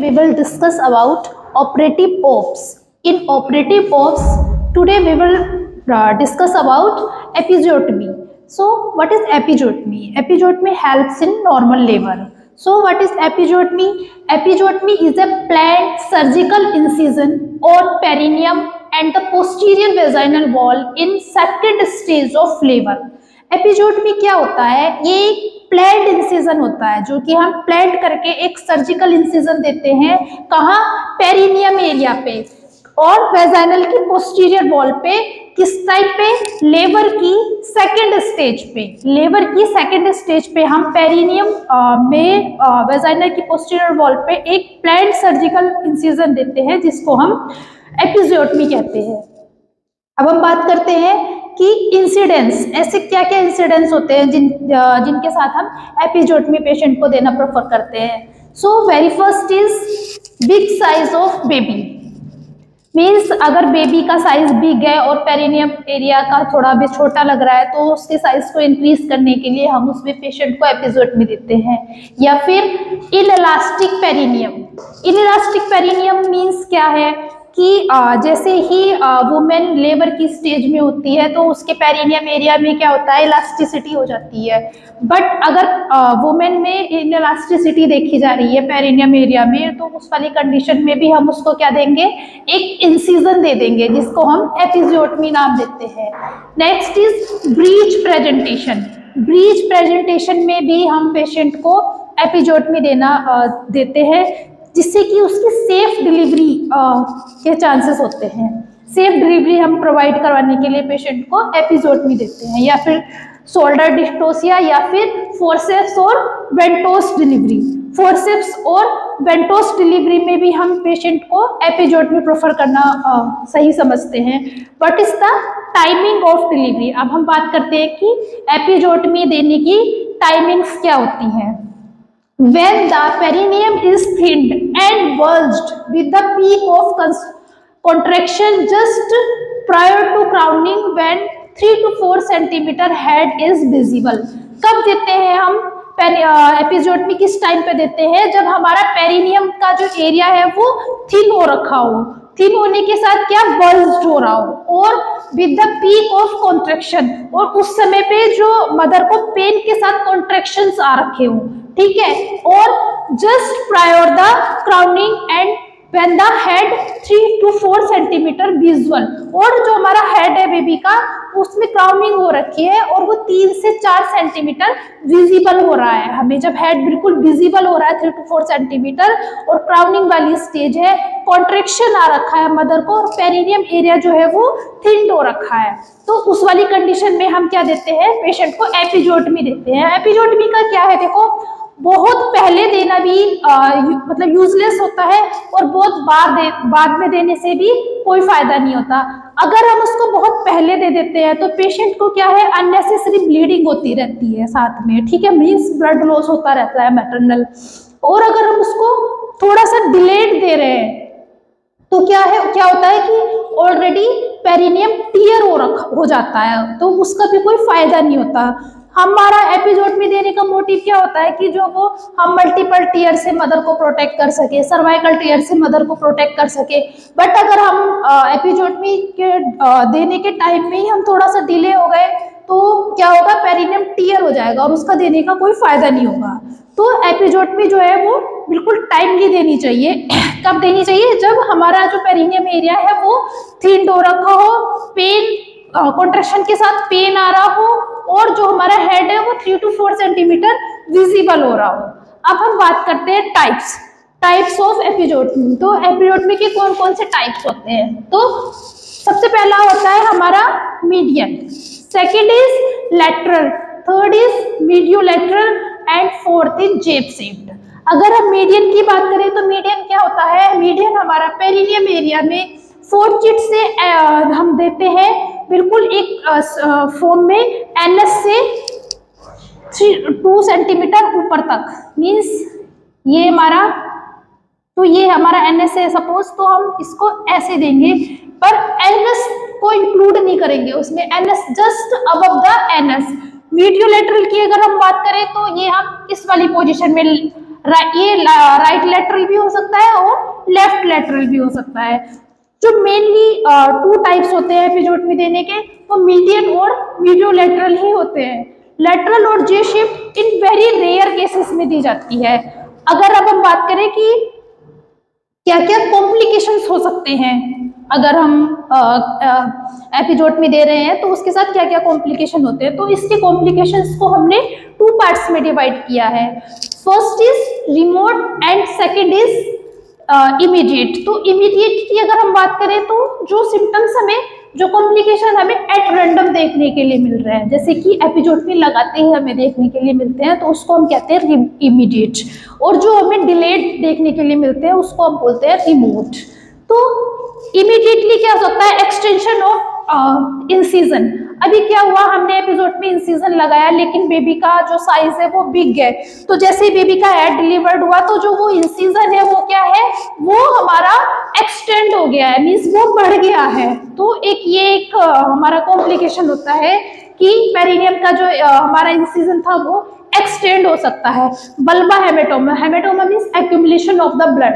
we will discuss about operative orbs. In operative orbs, today we will discuss about episiotomy. So, what is episiotomy? Episiotomy helps in normal labor. So, what is episiotomy? Episiotomy is a planned surgical incision on perineum and the posterior vaginal wall in second stage of labor. एपिजोटमी क्या होता है? ये एक प्लेन्ड incision होता है जो कि हम प्लेन्ड करके एक सर्जिकल इंसिजन देते हैं कहाँ? पेरिनियम एरिया पे और वेजाइनल की पोस्टीरियर वॉल पे। किस टाइप पे? लेबर की सेकेंड स्टेज पे। लेबर की सेकेंड स्टेज पे हम पेरिनियम में वेजाइनल की पोस्टीरियर वॉल पे एक प्लेन्ड सर्जिकल इंसिजन देते हैं जिसको हम एपिजोटमी कहते हैं। अब हम बात करते हैं कि इंसिडेंस, ऐसे क्या क्या इंसिडेंस होते हैं जिनके साथ हम एपिजोटमी पेशेंट को देना प्रेफर करते हैं। So very first is big size of baby. Means अगर बेबी का साइज बिग है और पेरिनियम एरिया का थोड़ा भी छोटा लग रहा है तो उसके साइज को इंक्रीज करने के लिए हम उसमें पेशेंट को एपिजोटमी देते हैं। या फिर inelastic perineum. Inelastic perineum means क्या है कि जैसे ही वुमेन लेबर की स्टेज में होती है तो उसके पेरिनियम एरिया में क्या होता है? इलास्टिसिटी हो जाती है। बट अगर वुमेन में इनइलास्टिसिटी देखी जा रही है पेरिनियम एरिया में तो उस वाली कंडीशन में भी हम उसको क्या देंगे? एक इंसिजन दे देंगे जिसको हम एपिजोटमी नाम देते हैं। Next is breech presentation. Breech presentation में भी हम पेशेंट को एपिजोटमी देते हैं जिससे कि उसकी सेफ डिलीवरी के चांसेस होते हैं। सेफ डिलीवरी हम प्रोवाइड करवाने के लिए पेशेंट को एपिजोटमी देते हैं। या फिर शोल्डर डिस्टोसिया या फिर फोर्सेप्स और वेंटोस डिलीवरी। फोर्सेप्स और वेंटोस डिलीवरी में भी हम पेशेंट को एपिजोटमी प्रेफर करना सही समझते हैं। What is the timing of delivery? अब हम बात करते हैं कि एपिजोटमी देने की टाइमिंग्स क्या होती हैं। When the perineum is thinned and bulged with the peak of contraction just prior to crowning, when 3 to 4 centimeter head is visible. कब देते हैं हम एपिजोटमी? किस टाइम पे देते हैं? जब हमारा पेरिनियम का जो एरिया है वो थिन हो रखा हो। थिन होने के साथ क्या? बल्ज्ड हो रहा हो और with the peak of contraction, और उस समय पे जो मदर को पेन के साथ कॉन्ट्रैक्शंस आ रखे हो, ठीक है। और just prior the crowning and when the head 3 to 4 centimetre visual, और जो हमारा हेड है बेबी का उसमें क्राउनिंग हो रखी है और वो 3 से 4 सेंटीमीटर विजिबल हो रहा है। हमें जब हेड बिल्कुल विजिबल हो रहा है 3 to 4 सेंटीमीटर और क्राउनिंग वाली स्टेज है, कॉन्ट्रैक्शन आ रखा है मदर को और पेरिनियम एरिया जो है वो थिन्ड हो रखा है, तो उस वाली कंडीशन में हम क्या देते हैं? पेशेंट को एपिजोटमी देते हैं। एपिजोटमी का क्या है? देखो, बहुत पहले देना भी मतलब यूजलेस होता है और बहुत बाद में देने से भी कोई फायदा नहीं होता। अगर हम उसको बहुत पहले दे देते हैं तो पेशेंट को क्या है? अननेसेसरी ब्लीडिंग होती रहती है साथ में, ठीक है। मीन्स ब्लड लॉस होता रहता है मैटरनल। और अगर हम उसको थोड़ा सा डिलेड दे रहे हैं तो क्या होता है कि ऑलरेडी पेरिनियम टियर हो जाता है, तो उसका भी कोई फायदा नहीं होता। हमारा एपिजोटमी देने का मोटिव क्या होता है कि जो वो हम मल्टीपल टीयर से मदर को प्रोटेक्ट कर सके, सर्वाइकल टीयर से मदर को प्रोटेक्ट कर सके। बट अगर हम एपिजोटमी के देने के टाइम में ही हम थोड़ा सा डिले हो गए तो क्या होगा? पेरिनियम टीयर हो जाएगा और उसका देने का कोई फायदा नहीं होगा। तो एपिजोटमी जो है वो बिल्कुल टाइमली देनी चाहिए। कब देनी चाहिए? जब हमारा जो पेरिनियम एरिया है वो थिन्ड हो रखा हो, पेन कॉन्ट्रैक्शन के साथ पेन आ रहा हो और जो हमारा हेड है वो 3 to 4 सेंटीमीटर विजिबल हो रहा हो। अब हम बात करते हैं टाइप्स ऑफ एपिजोटमी। तो एपिजोटमी के कौन कौन से टाइप्स होते हैं? तो सबसे पहला होता है हमारा median, second is lateral, third is mediolateral and fourth is J shaped. अगर हम मीडियन की बात करें तो मीडियन क्या होता है? मीडियन हमारा पेरिनियम एरिया में फोर्चिट से हम देते हैं बिल्कुल एक फॉर्म में एनएस से 2 सेंटीमीटर ऊपर तक। मीन्स ये हमारा एनएस है सपोज, तो हम इसको ऐसे देंगे पर एनएस को इंक्लूड नहीं करेंगे उसमें, anus just above the anus. Mediolateral की अगर हम बात करें तो ये हम इस वाली पोजीशन में ये राइट लेटरल भी हो सकता है और लेफ्ट लेटरल भी हो सकता है। जो मेनली 2 टाइप्स होते हैं एपिजोटमी देने के, वो मीडियन और मीडियोलेटरल ही होते हैं। लेटरल और J shape in very rare cases में दी जाती है। अगर अब हम बात करें कि क्या क्या कॉम्प्लिकेशंस हो सकते हैं अगर हम एपिजोटमी दे रहे हैं, तो उसके साथ क्या क्या कॉम्प्लिकेशन होते हैं, तो इसके कॉम्प्लिकेशंस को हमने 2 पार्ट्स में डिवाइड किया है। First is remote and second is immediate. तो इमीडिएट की अगर हम बात करें तो जो सिम्टम्स हमें, जो कॉम्प्लिकेशन हमें एट रैंडम देखने के लिए मिल रहे हैं, जैसे कि एपिजोटमी लगाते ही हमें देखने के लिए मिलते हैं, तो उसको हम कहते हैं इमीडिएट। और जो हमें डिलेड देखने के लिए मिलते हैं उसको हम बोलते हैं रिमोट। तो इमीडिएटली क्या हो सकता है, एक्सटेंशन ऑफ इंसिजन। अभी क्या हुआ, हमने एपिजोटमी इंसिजन लगाया लेकिन बेबी का जो साइज है वो बिग है, तो जैसे ही बेबी का हेड डिलीवर्ड हुआ तो जो वो इंसिजन है वो क्या है, वो हमारा एक्सटेंड हो गया है, मीन्स वो बढ़ गया है। तो एक हमारा कॉम्प्लिकेशन होता है कि पेरिनियम का जो हमारा इंसिजन था वो एक्सटेंड हो सकता है। बल्बा hematoma, hematoma means accumulation of the blood,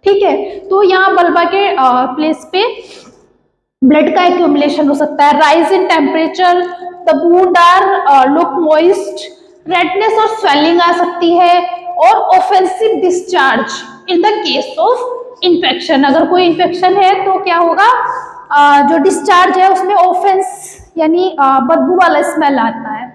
ठीक है। तो यहाँ बल्बा के प्लेस पे ब्लड का एक्यूमुलेशन हो सकता है। Rise in temperature, the wound are look moist, redness और स्वेलिंग आ सकती है, और offensive discharge in the case of infection. अगर कोई इन्फेक्शन है तो क्या होगा, जो डिस्चार्ज है उसमें ऑफेंस यानी बदबू वाला स्मेल आता है।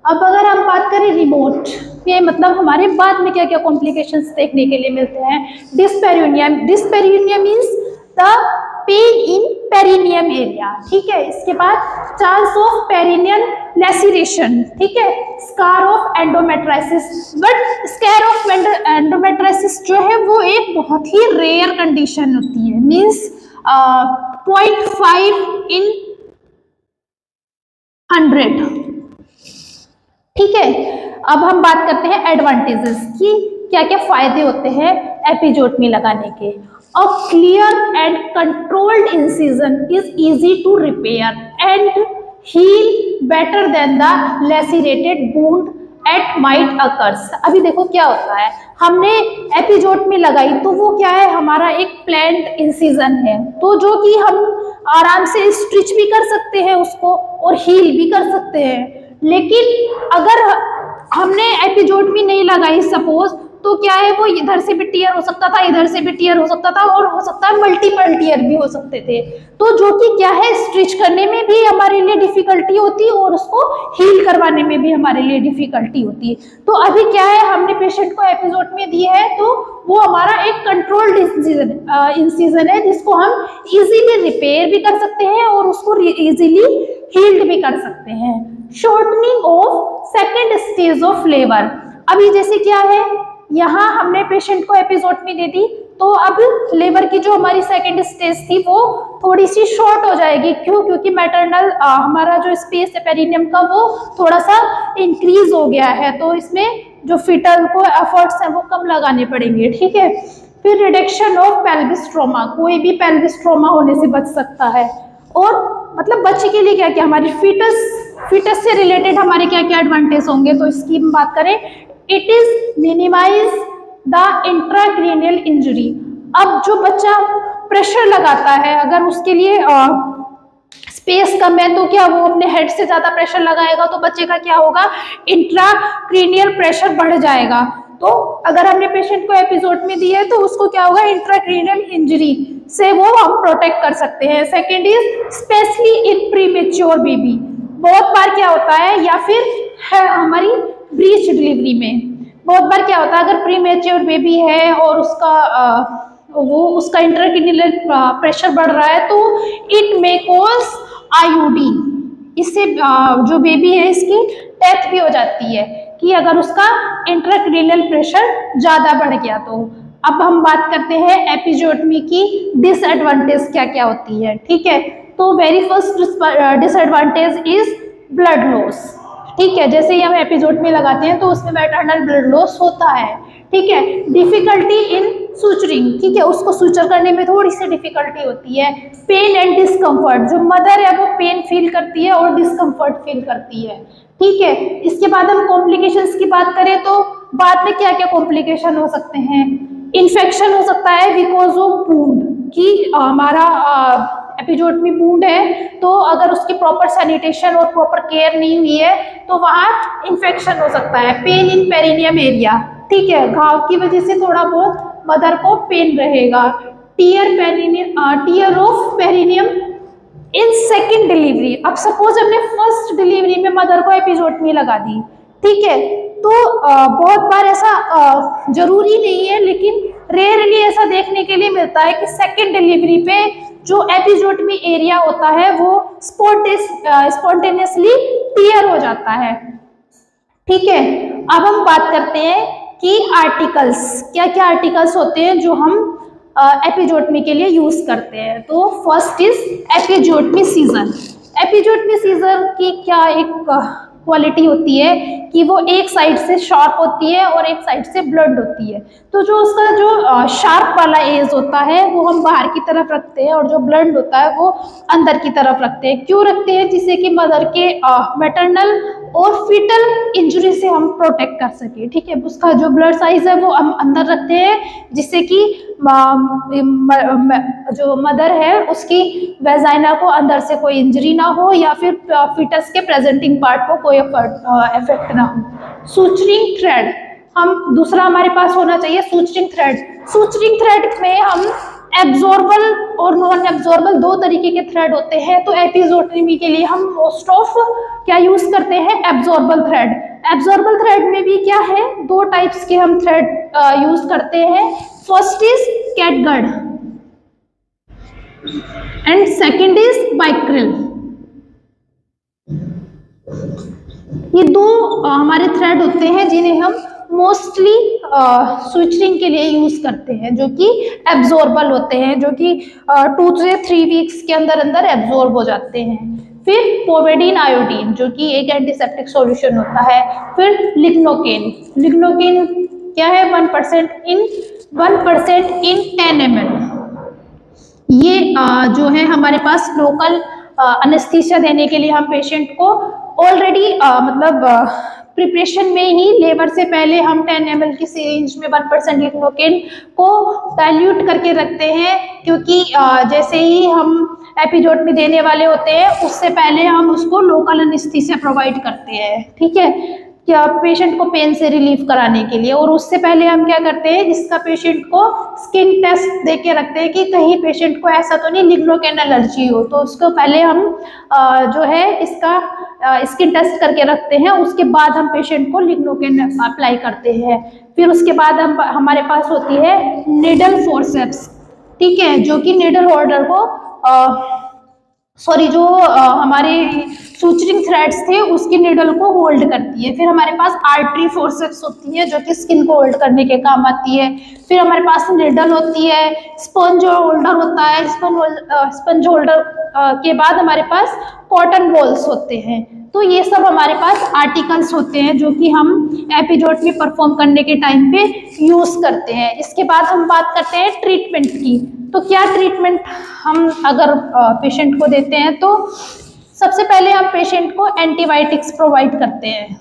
अब अगर हम बात करें रिमोट, ये मतलब हमारे बाद में क्या क्या कॉम्प्लिकेशंस देखने के लिए मिलते हैं। Dyspareunia, dyspareunia means the pain in perineum area, ठीक है। इसके बाद चांस ऑफ पेरिनियल लैसिरेशन, ठीक है। Scar of endometriosis, but scar of endometriosis जो है वो एक बहुत ही रेयर कंडीशन होती है, मीन्स 0.5 इन 100, ठीक है। अब हम बात करते हैं एडवांटेजेस की, क्या क्या फायदे होते हैं एपिजोटमी लगाने के। A clear and controlled incision is easy to repair and heal better than the lacerated wound at might occurs. अभी देखो क्या होता है, हमने एपिजोटमी लगाई तो वो क्या है, हमारा एक प्लान्ड इंसिजन है, तो जो कि हम आराम से स्टिच भी कर सकते हैं उसको और हील भी कर सकते हैं। लेकिन अगर हमने एपिजोटमी नहीं लगाई सपोज, तो क्या है, वो इधर से भी टीयर हो सकता था, इधर से भी टीयर हो सकता था, और हो सकता है मल्टीपल टीयर भी हो सकते थे, तो जो कि क्या है, स्टिच करने में भी हमारे लिए डिफिकल्टी होती और उसको हील करवाने में भी हमारे लिए डिफिकल्टी होती है। तो अभी क्या है, हमने पेशेंट को एपिजोटमी दी है तो वो हमारा एक कंट्रोल्ड इंसिजन है जिसको हम इजीली रिपेयर भी कर सकते हैं और उसको इजीली हील्ड भी कर सकते हैं। Shortening of second stage of labour, अभी जैसे क्या है, यहाँ हमने पेशेंट को एपिजोटमी दे दी तो अब लेबर की जो हमारी सेकेंड स्टेज थी वो थोड़ी सी शॉर्ट हो जाएगी। क्यों? क्योंकि मैटरनल हमारा जो स्पेस है पेरिनियम का वो थोड़ा सा इंक्रीज हो गया है, तो इसमें जो फिटल को एफर्ट्स हैं वो कम लगाने पड़ेंगे, ठीक है। फिर रिडक्शन ऑफ पेल्विस ट्रॉमा, कोई भी पेल्विस ट्रॉमा होने से बच सकता है। और मतलब बच्चे के लिए क्या क्या हमारी फिटस से रिलेटेड हमारे क्या क्या एडवांटेज होंगे, तो इसकी हम बात करें, it is minimize the intracranial injury. अब जो बच्चा प्रेशर लगाता है, अगर उसके लिए स्पेस कम है तो क्या वो अपने हेड से ज्यादा प्रेशर लगाएगा तो बच्चे का क्या होगा, इंट्राक्रेनियल प्रेशर बढ़ जाएगा। तो अगर हमने पेशेंट को एपिजोटमी दी है तो उसको क्या होगा, इंट्राक्रेनियल इंजरी से वो हम प्रोटेक्ट कर सकते हैं। Second is specially in premature baby, बहुत बार क्या होता है, या फिर है हमारी ब्रीच डिलीवरी में बहुत बार क्या होता है, अगर प्रीमेच्योर बेबी है और उसका इंट्राक्रेनियल प्रेशर बढ़ रहा है तो इट मे कॉज आईयूडी, इससे जो बेबी है इसकी डेथ भी हो जाती है कि अगर उसका इंट्राक्रेनियल प्रेशर ज्यादा बढ़ गया तो। अब हम बात करते हैं एपिजोटमी की डिसएडवांटेज क्या क्या होती है, ठीक है। तो very first disadvantage is blood loss, ठीक है। जैसे ही हम एपिजोटमी लगाते हैं तो उसमें मैटरनल ब्लड लॉस होता है, ठीक है। डिफिकल्टी इन सूचरिंग, ठीक है, उसको सूचर करने में थोड़ी सी डिफिकल्टी होती है। पेन एंड डिस्कम्फर्ट, जो मदर है वो पेन फील करती है और डिस्कम्फर्ट फील करती है, ठीक है। इसके बाद हम कॉम्प्लिकेशंस की बात करें तो बाद में क्या क्या कॉम्प्लिकेशन हो सकते हैं। इन्फेक्शन हो सकता है बिकॉज ऑफ वुंड, कि हमारा एपिजोटमी वुंड है तो अगर उसकी प्रॉपर सैनिटेशन और प्रॉपर केयर नहीं हुई है तो वहाँ इन्फेक्शन हो सकता है। पेन इन पेरिनियम एरिया, ठीक है, घाव की वजह से थोड़ा बहुत मदर को पेन रहेगा। Tear of perineum in second delivery, अब सपोज हमने फर्स्ट डिलीवरी में मदर को एपिजोटमी लगा दी, ठीक है, तो बहुत बार ऐसा जरूरी नहीं है, लेकिन रेयरली ऐसा देखने के लिए मिलता है कि सेकेंड डिलीवरी पे जो एपिजोटमी एरिया होता है वो स्पॉन्टेनियसली टीयर हो जाता है, ठीक है। अब हम बात करते हैं कि आर्टिकल्स, क्या क्या आर्टिकल्स होते हैं जो हम एपिजोटमी के लिए यूज करते हैं। तो फर्स्ट इज एपिजोटमी सीजर। एपिजोटमी सीजर की क्या एक क्वालिटी होती है कि वो एक साइड से शार्प होती है और एक साइड से ब्लड होती है। तो जो उसका जो शार्प वाला एज होता है वो हम बाहर की तरफ रखते हैं और जो ब्लड होता है वो अंदर की तरफ रखते हैं। क्यों रखते हैं? जिससे कि मदर के मैटरनल और फीटल इंजरी से हम प्रोटेक्ट कर सके, ठीक है। उसका जो ब्लड साइज है वो हम अंदर रखते हैं जिससे कि जो मदर है उसकी वेजाइना को अंदर से कोई इंजरी ना हो या फिर फीटस के प्रेजेंटिंग पार्ट को कोई इफेक्ट ना हो। सूचरिंग थ्रेड, हम दूसरा हमारे पास होना चाहिए सूचरिंग थ्रेड। सूचरिंग थ्रेड में हम एब्जॉर्बल और नॉन एब्जॉर्बल दो तरीके के थ्रेड होते हैं। तो एपिजोटमी के लिए हम मोस्ट ऑफ क्या यूज करते हैं? Absorbable thread. एब्जॉर्बल थ्रेड में भी क्या है, दो टाइप्स के हम थ्रेड यूज करते हैं। First is catgut and second is Vicryl. ये दो हमारे थ्रेड होते हैं जिन्हें हम मोस्टली स्विचरिंग के लिए यूज करते हैं, जो कि एब्जॉर्बल होते हैं, जो कि 2 से 3 वीक्स के अंदर अंदर एब्जॉर्ब हो जाते हैं। फिर पोवेडीन आयोडीन जो कि एक एंटीसेप्टिक सॉल्यूशन होता है। फिर लिग्नोकेन। लिग्नोकेन क्या है? 1% इन 10 ml। ये जो है हमारे पास लोकल अनेस्थीसिया देने के लिए हम पेशेंट को ऑलरेडी मतलब प्रिपरेशन में ही लेबर से पहले हम 10 ml की सिरिंज में 1% लिग्नोकेन को डाइल्यूट करके रखते हैं, क्योंकि जैसे ही हम एपिजोटमी देने वाले होते हैं उससे पहले हम उसको लोकल अनेस्थीसिया प्रोवाइड करते हैं, ठीक है, क्या पेशेंट को पेन से रिलीफ कराने के लिए। और उससे पहले हम क्या करते हैं, इसका पेशेंट को स्किन टेस्ट दे के रखते हैं कि कहीं पेशेंट को ऐसा तो नहीं लिग्नोकेन एलर्जी हो। तो उसको पहले हम जो है इसका स्किन टेस्ट करके रखते हैं, उसके बाद हम पेशेंट को लिग्नोकेन अप्लाई करते हैं। फिर उसके बाद हमारे पास होती है नीडल फोर्सेप्स, ठीक है, जो कि नीडल होल्डर को जो हमारे सूचरिंग थ्रेड्स थे उसकी नीडल को होल्ड करती है। फिर हमारे पास आर्टरी फोर्सेप्स होती है जो कि स्किन को होल्ड करने के काम आती है। फिर हमारे पास नीडल होती है, स्पंज होल्डर होता है। स्पंज होल्डर के बाद हमारे पास कॉटन बॉल्स होते हैं। तो ये सब हमारे पास आर्टिकल्स होते हैं जो कि हम एपिजोटमी परफॉर्म करने के टाइम पे यूज करते हैं। इसके बाद हम बात करते हैं ट्रीटमेंट की। तो क्या ट्रीटमेंट हम अगर पेशेंट को देते हैं, तो सबसे पहले हम पेशेंट को एंटीबायोटिक्स प्रोवाइड करते हैं।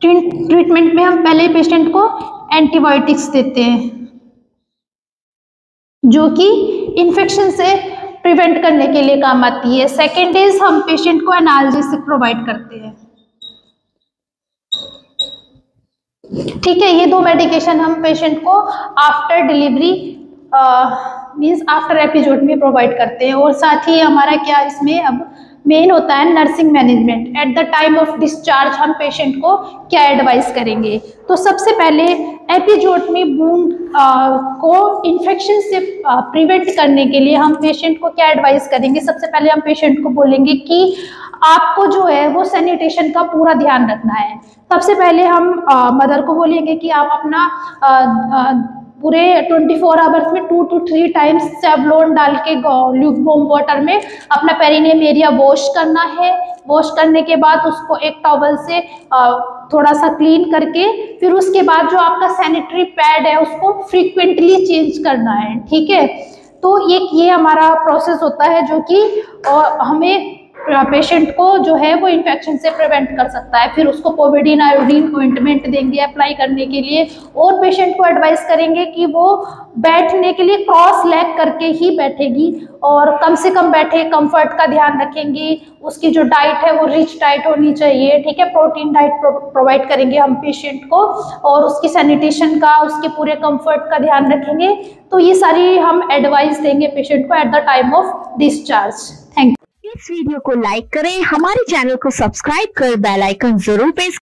ट्रीटमेंट में हम पहले पेशेंट को एंटीबायोटिक्स देते हैं जो कि इन्फेक्शन से प्रिवेंट करने के लिए काम आती है। सेकेंड इज हम पेशेंट को एनाल्जेसिक प्रोवाइड करते हैं, ठीक है। ये दो मेडिकेशन हम पेशेंट को after delivery means after episiotomy provide करते हैं। और साथ ही हमारा क्या इसमें अब मेन होता है nursing management. At the time of discharge हम पेशेंट को क्या एडवाइस करेंगे। तो सबसे पहले एपिजोटमी वुंड को इन्फेक्शन से प्रिवेंट करने के लिए हम पेशेंट को क्या एडवाइस करेंगे। सबसे पहले हम पेशेंट को बोलेंगे कि आपको जो है वो सैनिटेशन का पूरा ध्यान रखना है। सबसे पहले हम मदर को बोलेंगे कि आप अपना पूरे 24 आवर्स में 2 to 3 टाइम्स सेवलॉन डाल के ल्यूकवार्म वाटर में अपना पेरिनियम एरिया वॉश करना है। वॉश करने के बाद उसको एक टॉवल से थोड़ा सा क्लीन करके फिर उसके बाद जो आपका सैनिटरी पैड है उसको फ्रीक्वेंटली चेंज करना है, ठीक है। तो ये हमारा प्रोसेस होता है जो कि हमें पेशेंट को जो है वो इन्फेक्शन से प्रिवेंट कर सकता है। फिर उसको पोविडीन आयोडीन ऑइंटमेंट देंगे अप्लाई करने के लिए, और पेशेंट को एडवाइस करेंगे कि वो बैठने के लिए क्रॉस लेग करके ही बैठेगी और कम से कम बैठे, कंफर्ट का ध्यान रखेंगी। उसकी जो डाइट है वो रिच डाइट होनी चाहिए, ठीक है, प्रोटीन डाइट प्रोवाइड करेंगे हम पेशेंट को, और उसकी सैनिटेशन का, उसके पूरे कंफर्ट का ध्यान रखेंगे। तो ये सारी हम एडवाइस देंगे पेशेंट को at the time of discharge. Thank you. इस वीडियो को लाइक करें, हमारे चैनल को सब्सक्राइब कर बेल आइकन जरूर प्रेस